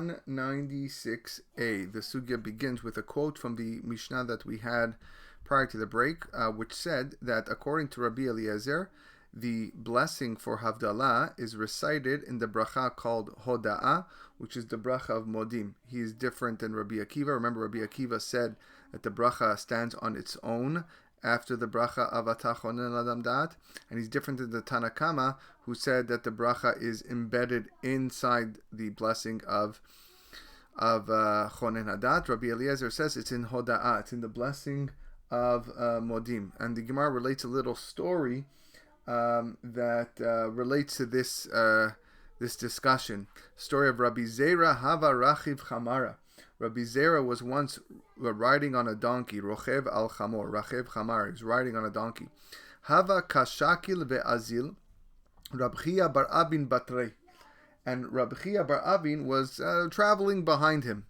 196a. The Sugya begins with a quote from the Mishnah that we had prior to the break, which said that according to Rabbi Eliezer, the blessing for Havdalah is recited in the bracha called Hoda'ah, which is the bracha of Modim. He is different than Rabbi Akiva. Remember, Rabbi Akiva said that the bracha stands on its own after the bracha of Atah Chonen Ladam Dat, and he's different than the Tanna Kama, who said that the bracha is embedded inside the blessing of Chonen Hadat. Rabbi Eliezer says it's in Hoda'ah, it's in the blessing of Modim. And the Gemara relates a little story that relates to this discussion. Story of Rabbi Zera Hava Rachiv Chamara. Rabbi Zera was once riding on a donkey, Rochev al Chamor, Rachev Chamar, he was riding on a donkey. Hava Kashakil ve'azil, Rabchia bar Abin Batrei. And Rabchia bar Abin was traveling behind him.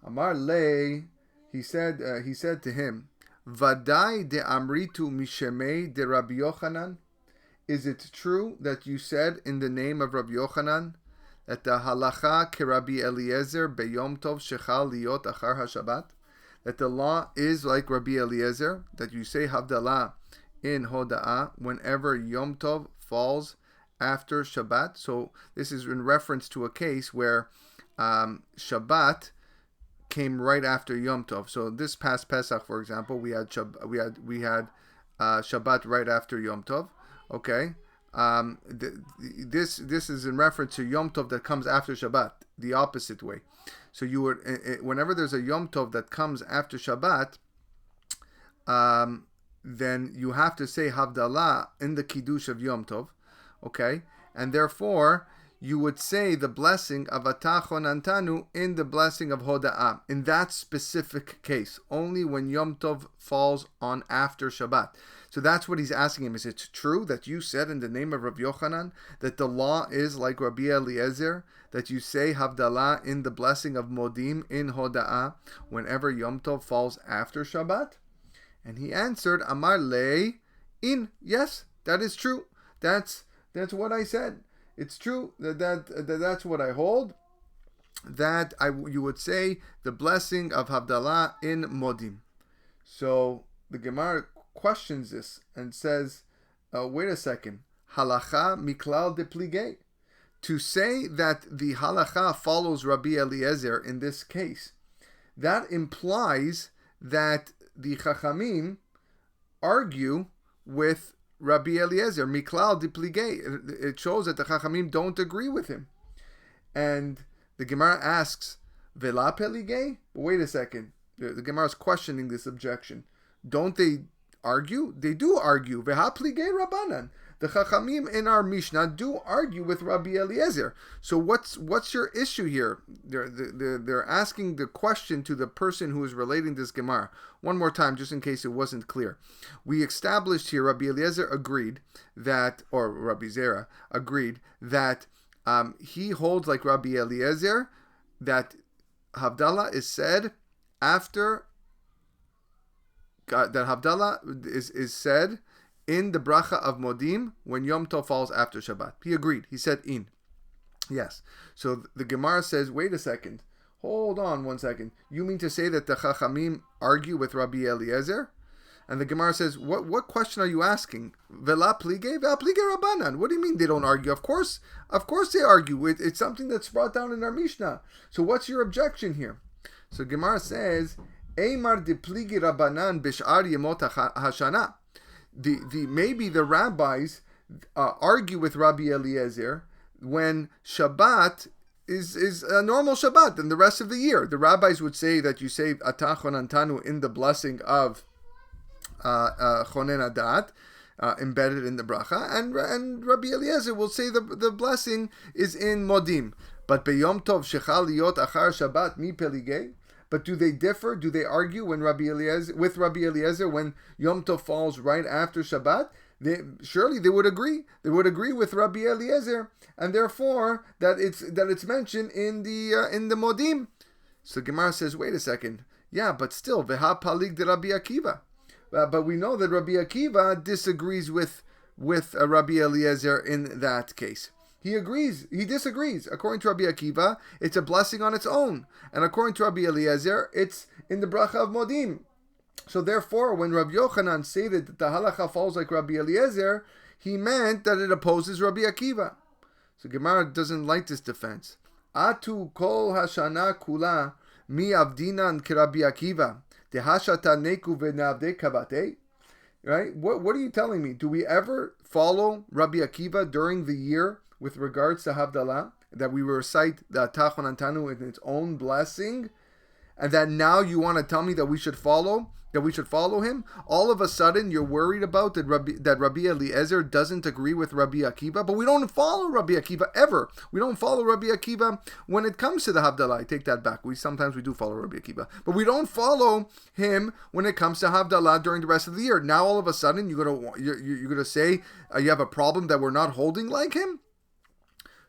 Amar lei, he said to him, Vadai de Amritu Mishemei de Rabbi Yochanan. Is it true that you said in the name of Rabbi Yochanan that the halacha ke Rabbi Eliezer beyom tov shechal liot achar haShabbat? That the law is like Rabbi Eliezer, that you say Havdalah in Hoda'ah whenever Yom Tov falls after Shabbat. So this is in reference to a case where Shabbat came right after Yom Tov. So this past Pesach, for example, we had Shabbat right after Yom Tov. Okay, this is in reference to Yom Tov that comes after Shabbat, the opposite way. So you would, whenever there's a Yom Tov that comes after Shabbat, then you have to say Havdalah in the Kiddush of Yom Tov. Okay, and therefore you would say the blessing of Atah Chonen Tanu in the blessing of Hoda'ah, in that specific case, only when Yom Tov falls on after Shabbat. So that's what he's asking him. Is it true that you said in the name of Rabbi Yochanan that the law is like Rabbi Eliezer, that you say Havdalah in the blessing of Modim in Hoda'ah whenever Yom Tov falls after Shabbat? And he answered, Amar lei in. Yes, that is true. That's what I said. It's true that's what I hold. That you would say the blessing of Havdalah in Modim. So the Gemara questions this and says, wait a second, halacha miklal de pligei. To say that the halacha follows Rabbi Eliezer in this case, that implies that the Chachamim argue with Rabbi Eliezer, miklal de pligei. It shows that the Chachamim don't agree with him. And the Gemara asks, vela peligei? Wait a second. The Gemara is questioning this objection. Don't they argue? They do argue. Veha pligei Rabbanan. The Chachamim in our Mishnah do argue with Rabbi Eliezer. So what's your issue here? They're asking the question to the person who is relating this Gemara. One more time, just in case it wasn't clear. We established here, Rabbi Eliezer agreed that, or Rabbi Zera agreed that he holds like Rabbi Eliezer that Havdalah is said after, that Havdalah is said in the bracha of Modim when Yom Tov falls after Shabbat. He agreed. He said in. Yes. So the Gemara says, wait a second. Hold on 1 second. You mean to say that the Chachamim argue with Rabbi Eliezer? And the Gemara says, what question are you asking? Vela pligei? Vela pligei Rabbanan. What do you mean they don't argue? Of course they argue. It's something that's brought down in our Mishnah. So what's your objection here? So Gemara says, Eimar de pligei Rabbanan b'sh'ar yemot hashana. Maybe the rabbis argue with Rabbi Eliezer when Shabbat is a normal Shabbat and the rest of the year. The rabbis would say that you say Atah Chonen Tanu in the blessing of Chonen Hadat, embedded in the bracha, and Rabbi Eliezer will say the blessing is in Modim. But beyom tov shechal liot achar Shabbat mi peligei. But do they differ? Do they argue with Rabbi Eliezer when Yom Tov falls right after Shabbat? Surely they would agree. They would agree with Rabbi Eliezer, and therefore that it's mentioned in the Modim. So Gemara says, wait a second. Yeah, but still, veha palig de Rabbi Akiva. But we know that Rabbi Akiva disagrees with Rabbi Eliezer in that case. he disagrees. According to Rabbi Akiva, it's a blessing on its own. And according to Rabbi Eliezer, it's in the bracha of Modim. So therefore, when Rabbi Yochanan stated that the halacha falls like Rabbi Eliezer, he meant that it opposes Rabbi Akiva. So Gemara doesn't like this defense. Atu kol hashana kula mi avdinan ki Rabbi Akiva dehashata neku v'navde kabate. Right? What are you telling me? Do we ever follow Rabbi Akiva during the year with regards to Havdalah? That we recite the Tachon Antanu in its own blessing? And that now you want to tell me that we should follow him? All of a sudden you're worried about that Rabbi Eliezer doesn't agree with Rabbi Akiva, but we don't follow Rabbi Akiva ever. We don't follow Rabbi Akiva when it comes to the Havdalah. I take that back. Sometimes we do follow Rabbi Akiva, but we don't follow him when it comes to Havdalah during the rest of the year. Now all of a sudden you're gonna say you have a problem that we're not holding like him?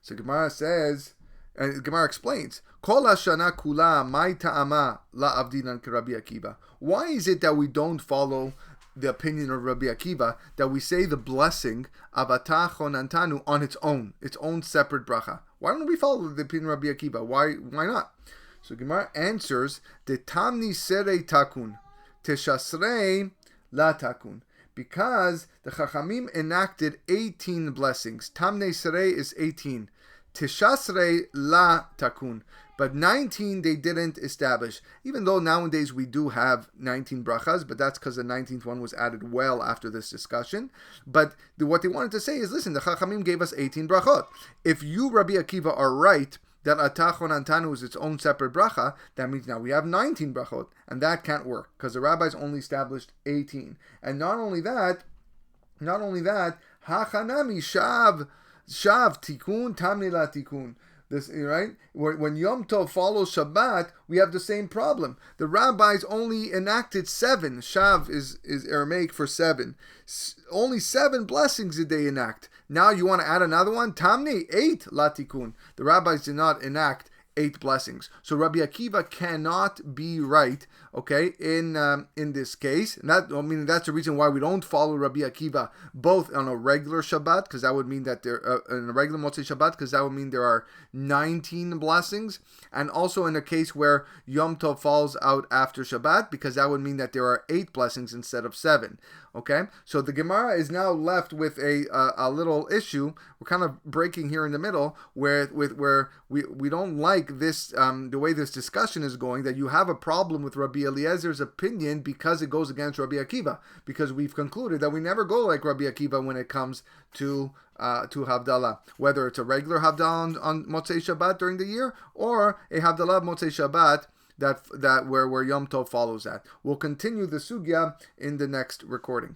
So Gemara says, and Gemara explains, Kol hashana kula mai ta'ama la avdinan ki Rabbi Akiva. Why is it that we don't follow the opinion of Rabbi Akiva, that we say the blessing of Atachon Antanu on its own separate bracha? Why don't we follow the opinion of Rabbi Akiva? Why not? So Gemara answers, the tamni serei takun, teshasrei la takun. Because the Chachamim enacted 18 blessings. Tamnei serei is 18. Tishasrei la takun. But 19 they didn't establish. Even though nowadays we do have 19 brachas, but that's because the 19th one was added well after this discussion. But what they wanted to say is, listen, the Chachamim gave us 18 brachot. If you, Rabbi Akiva, are right that Atachon Antanu is its own separate bracha, that means now we have 19 brachot. And that can't work, because the rabbis only established 18. And not only that, Hachanami shav tikun tamni la tikun. This, right? When Yom Tov follows Shabbat, we have the same problem. The rabbis only enacted 7. Shav is Aramaic for 7. Only 7 blessings did they enact. Now you want to add another one? Tamni, 8 latikun. The rabbis did not enact 8 blessings. So Rabbi Akiva cannot be right, okay, in this case. And that's the reason why we don't follow Rabbi Akiva both on a regular Shabbat, because that would mean that in a regular Motzei Shabbat, because that would mean there are 19 blessings, and also in a case where Yom Tov falls out after Shabbat, because that would mean that there are 8 blessings instead of 7. Okay, so the Gemara is now left with a little issue. We're kind of breaking here in the middle, where we don't like this the way this discussion is going. That you have a problem with Rabbi Eliezer's opinion because it goes against Rabbi Akiva. Because we've concluded that we never go like Rabbi Akiva when it comes to Havdalah, whether it's a regular Havdalah on Motzei Shabbat during the year or a Havdalah of Motzei Shabbat that where Yom Tov follows that. We'll continue the Sugya in the next recording.